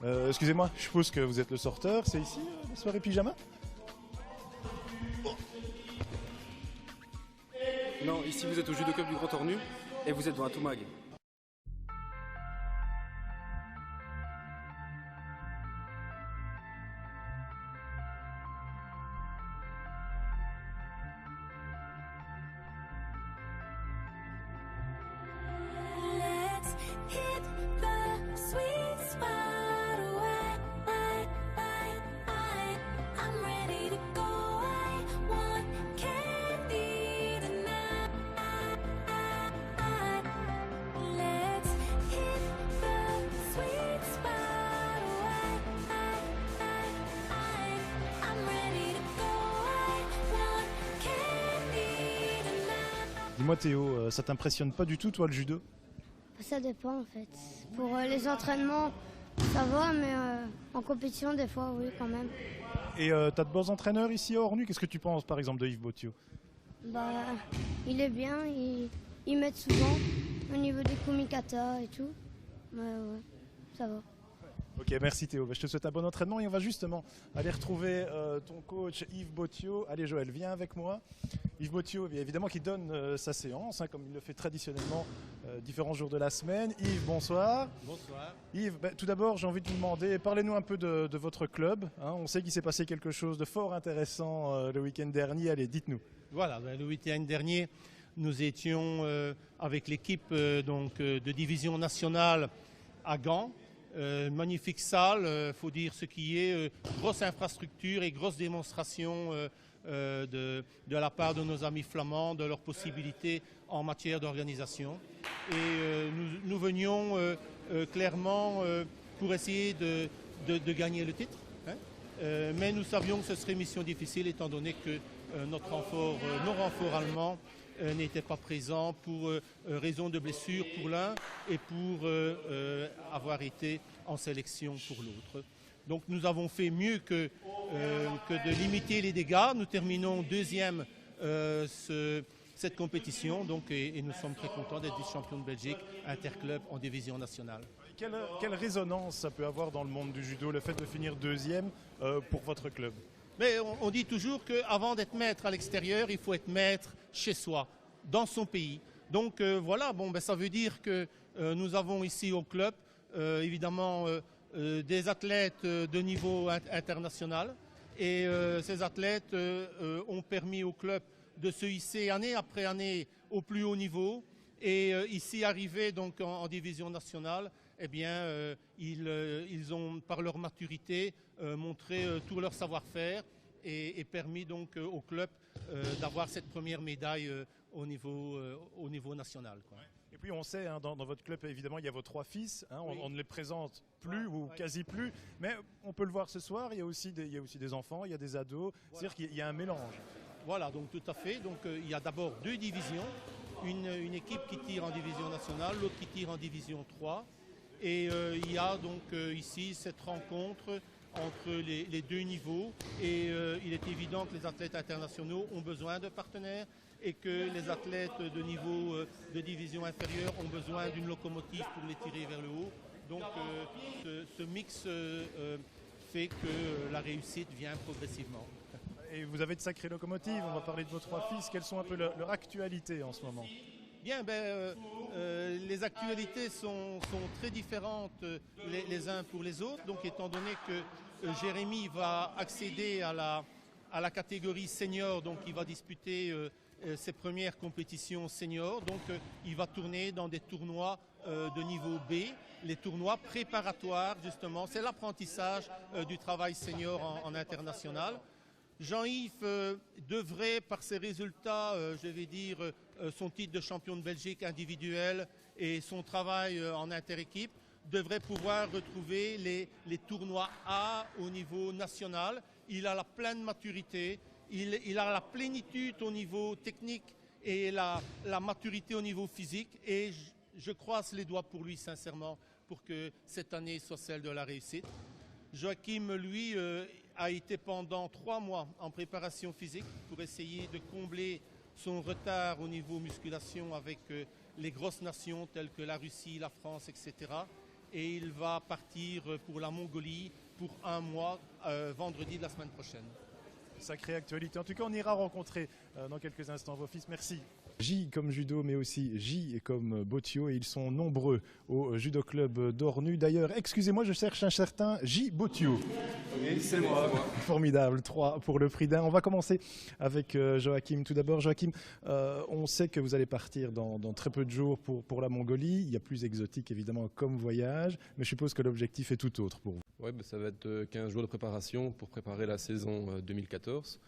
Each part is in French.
Excusez-moi, je suppose que vous êtes le sorteur, c'est ici la soirée pyjama? Non, ici vous êtes au judo club du Grand Ornu et vous êtes dans un Toumag. Let's hit the sweet spot. I'm ready to go. I want candy tonight. Let's hit the sweet spot. I'm ready to go. I want candy tonight. Dis-moi Théo, ça t'impressionne pas du tout toi le judo? Ça dépend en fait. Pour les entraînements, ça va, mais en compétition, des fois, oui, quand même. Et t'as de bons entraîneurs ici à Ornu? Qu'est-ce que tu penses par exemple de Yves Bottio? Bah, il est bien, il m'aide souvent au niveau des kumikata et tout. Ouais, ça va. Ok, merci Théo. Je te souhaite un bon entraînement et on va justement aller retrouver ton coach Yves Bottio. Allez Joël, viens avec moi. Yves Bottio, bien évidemment, qui donne sa séance, comme il le fait traditionnellement différents jours de la semaine. Yves, bonsoir. Bonsoir. Yves, tout d'abord, j'ai envie de vous demander, parlez-nous un peu de votre club. On sait qu'il s'est passé quelque chose de fort intéressant le week-end dernier. Allez, dites-nous. Voilà, le week-end dernier, nous étions avec l'équipe de division nationale à Gand. Magnifique salle, faut dire ce qui est, grosse infrastructure et grosse démonstration de la part de nos amis flamands, de leurs possibilités en matière d'organisation. Et nous venions clairement pour essayer de gagner le titre. Mais nous savions que ce serait mission difficile étant donné que nos renforts allemands n'étaient pas présents pour raison de blessure pour l'un et pour avoir été en sélection pour l'autre. Donc nous avons fait mieux que de limiter les dégâts. Nous terminons deuxième cette compétition et nous sommes très contents d'être vice-champions de Belgique interclub en division nationale. Quelle résonance ça peut avoir dans le monde du judo, le fait de finir deuxième pour votre club? Mais on dit toujours qu'avant d'être maître à l'extérieur, il faut être maître chez soi, dans son pays. Donc voilà, ça veut dire que nous avons ici au club, évidemment, des athlètes de niveau international. Et ces athlètes ont permis au club de se hisser année après année au plus haut niveau. Et ici, arrivés donc en division nationale, eh bien, ils ont, par leur maturité, montré tout leur savoir-faire et permis donc au club d'avoir cette première médaille au niveau national, quoi. Et puis on sait, dans votre club, évidemment, il y a vos trois fils. Oui. On ne les présente plus ou quasi plus. Mais on peut le voir ce soir, il y a aussi des enfants, il y a des ados. Voilà. C'est-à-dire qu'il y a un mélange. Voilà, donc tout à fait. Donc il y a d'abord deux divisions. Une équipe qui tire en division nationale, l'autre qui tire en division 3. Et il y a donc ici cette rencontre entre les deux niveaux. Et il est évident que les athlètes internationaux ont besoin de partenaires et que les athlètes de niveau de division inférieure ont besoin d'une locomotive pour les tirer vers le haut. Donc ce mix fait que la réussite vient progressivement. Et vous avez de sacrées locomotives, on va parler de vos trois fils. Quelles sont un peu leur actualité en ce moment? Bien, les actualités sont très différentes les uns pour les autres. Donc étant donné que Jérémy va accéder à la catégorie senior, donc il va disputer ses premières compétitions seniors. Donc il va tourner dans des tournois de niveau B, les tournois préparatoires justement. C'est l'apprentissage du travail senior en international. Jean-Yves devrait, par ses résultats, son titre de champion de Belgique individuel et son travail en interéquipe, devrait pouvoir retrouver les tournois A au niveau national. Il a la pleine maturité, il a la plénitude au niveau technique et la maturité au niveau physique. Et je croise les doigts pour lui, sincèrement, pour que cette année soit celle de la réussite. Joachim, lui, a été pendant 3 mois en préparation physique pour essayer de combler son retard au niveau musculation avec les grosses nations telles que la Russie, la France, etc. et il va partir pour la Mongolie pour un mois, vendredi de la semaine prochaine. Sacrée actualité. En tout cas, on ira rencontrer dans quelques instants vos fils. Merci. J comme judo, mais aussi J comme Botio, et ils sont nombreux au judo club d'Ornu. D'ailleurs, excusez-moi, je cherche un certain J Botio. Oui, c'est moi. Formidable, 3 pour le prix d'un. On va commencer avec Joachim. Tout d'abord, Joachim, on sait que vous allez partir dans très peu de jours pour la Mongolie. Il y a plus exotique, évidemment, comme voyage, mais je suppose que l'objectif est tout autre pour vous. Ouais, ça va être 15 jours de préparation pour préparer la saison 2014.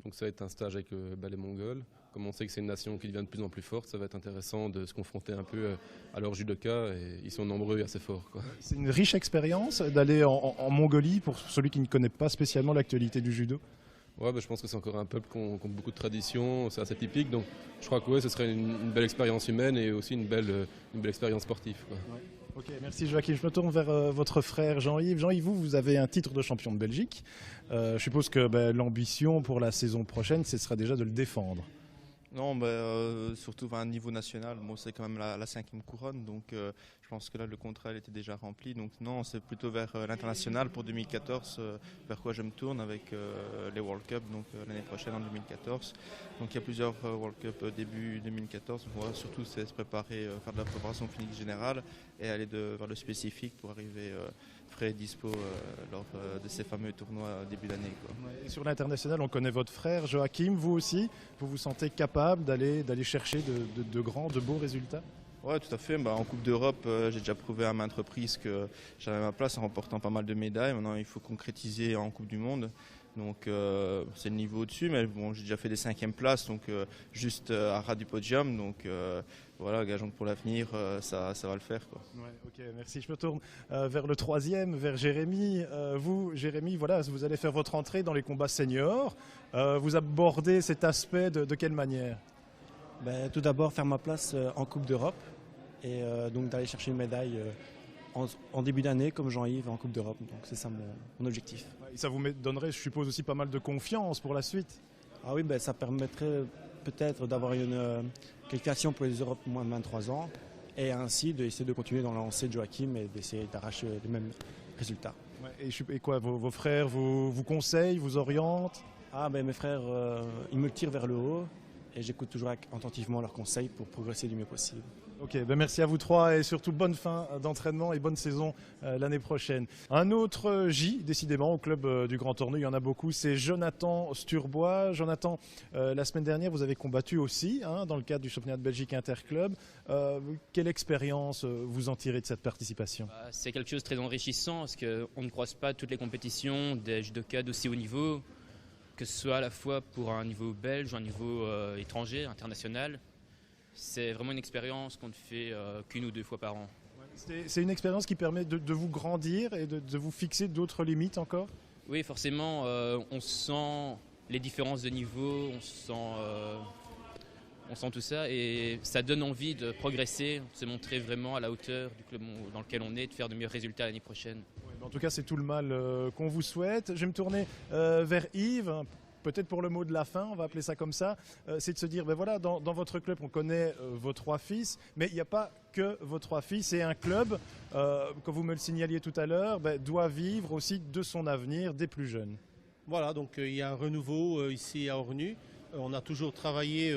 Donc ça va être un stage avec les Mongols. Comme on sait que c'est une nation qui devient de plus en plus forte, ça va être intéressant de se confronter un peu à leurs judokas, et ils sont nombreux et assez forts, quoi. C'est une riche expérience d'aller en Mongolie pour celui qui ne connaît pas spécialement l'actualité du judo. Ouais, je pense que c'est encore un peuple qui a beaucoup de traditions, c'est assez typique. Donc je crois que ce serait une belle expérience humaine et aussi une belle expérience sportive, quoi. Ouais. Ok, merci Joachim. Je me tourne vers votre frère Jean-Yves. Jean-Yves, vous avez un titre de champion de Belgique. Je suppose que l'ambition pour la saison prochaine, ce sera déjà de le défendre. Non, surtout à un niveau national, c'est quand même la 5e couronne, donc je pense que là le contrat était déjà rempli. Donc non, c'est plutôt vers l'international pour 2014, vers quoi je me tourne avec les World Cup, donc l'année prochaine en 2014. Donc il y a plusieurs World Cup début 2014. On va surtout se préparer, faire de la préparation physique générale et aller vers le spécifique pour arriver frais et dispo lors de ces fameux tournois début d'année, quoi. Et sur l'international, on connaît votre frère Joachim. Vous aussi, vous vous sentez capable d'aller chercher de grands, de beaux résultats? Oui, tout à fait. En Coupe d'Europe, j'ai déjà prouvé à maintes reprises que j'avais ma place en remportant pas mal de médailles. Maintenant, il faut concrétiser en Coupe du Monde. Donc, c'est le niveau au-dessus. Mais bon, j'ai déjà fait des 5e places, donc juste à ras du podium. Donc, voilà, gageons que pour l'avenir, ça va le faire, quoi. Ouais, ok, merci. Je me tourne vers le 3e, vers Jérémy. Vous, Jérémy, voilà, vous allez faire votre entrée dans les combats seniors. Vous abordez cet aspect de quelle manière? Tout d'abord, faire ma place en Coupe d'Europe et donc d'aller chercher une médaille en début d'année comme Jean-Yves en Coupe d'Europe. Donc c'est ça mon objectif. Et ça vous donnerait, je suppose, aussi pas mal de confiance pour la suite? Ah oui, ça permettrait peut-être d'avoir une qualification pour les Europes moins de 23 ans et ainsi d'essayer de continuer dans la lancée de Joachim et d'essayer d'arracher les mêmes résultats. Ouais, et quoi, vos frères vous conseillent, vous orientent? Mes frères, ils me tirent vers le haut. Et j'écoute toujours attentivement leurs conseils pour progresser du mieux possible. Ok, merci à vous trois et surtout bonne fin d'entraînement et bonne saison l'année prochaine. Un autre J, décidément, au club du Grand Ornu, il y en a beaucoup, c'est Jonathan Sturbois. Jonathan, la semaine dernière, vous avez combattu aussi dans le cadre du championnat de Belgique Interclub. Quelle expérience vous en tirez de cette participation? C'est quelque chose de très enrichissant parce qu'on ne croise pas toutes les compétitions des judokas d'aussi haut niveau, que ce soit à la fois pour un niveau belge ou un niveau étranger, international. C'est vraiment une expérience qu'on ne fait qu'une ou 2 fois par an. C'est une expérience qui permet de vous grandir et de vous fixer d'autres limites encore? Oui, forcément, on sent les différences de niveau, on sent tout ça et ça donne envie de progresser, de se montrer vraiment à la hauteur du club dans lequel on est, de faire de meilleurs résultats l'année prochaine. En tout cas, c'est tout le mal qu'on vous souhaite. Je vais me tourner vers Yves, peut-être pour le mot de la fin, on va appeler ça comme ça. C'est de se dire, voilà, dans votre club, on connaît vos 3 fils, mais il n'y a pas que vos 3 fils. Et un club, comme vous me le signaliez tout à l'heure, doit vivre aussi de son avenir des plus jeunes. Voilà, donc il y a un renouveau ici à Ornu. On a toujours travaillé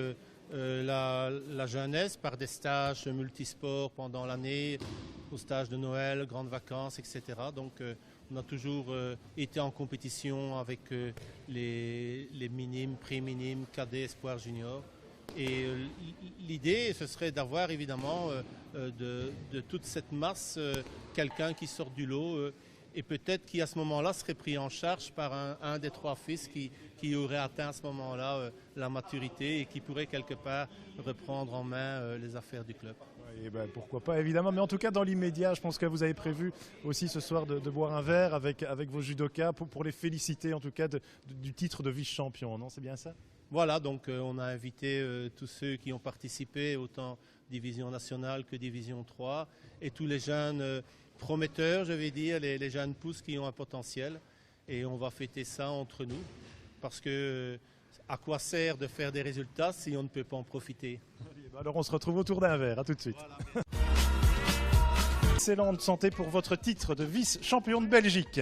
la jeunesse par des stages multisports pendant l'année, aux stages de Noël, grandes vacances, etc. Donc on a toujours été en compétition avec les minimes, pré-minimes, cadets, espoirs, juniors. Et l'idée, ce serait d'avoir évidemment de toute cette masse quelqu'un qui sort du lot et peut-être qui à ce moment-là serait pris en charge par un des 3 fils qui aurait atteint à ce moment-là la maturité et qui pourrait quelque part reprendre en main les affaires du club. Et pourquoi pas, évidemment. Mais en tout cas, dans l'immédiat, je pense que vous avez prévu aussi ce soir de boire un verre avec vos judokas pour les féliciter en tout cas du titre de vice-champion, non? C'est bien ça? Voilà, donc on a invité tous ceux qui ont participé, autant division nationale que division 3, et tous les jeunes prometteurs, je vais dire, les jeunes pousses qui ont un potentiel. Et on va fêter ça entre nous, parce que à quoi sert de faire des résultats si on ne peut pas en profiter? Alors on se retrouve autour d'un verre, à tout de suite. Voilà. Excellente santé pour votre titre de vice-champion de Belgique.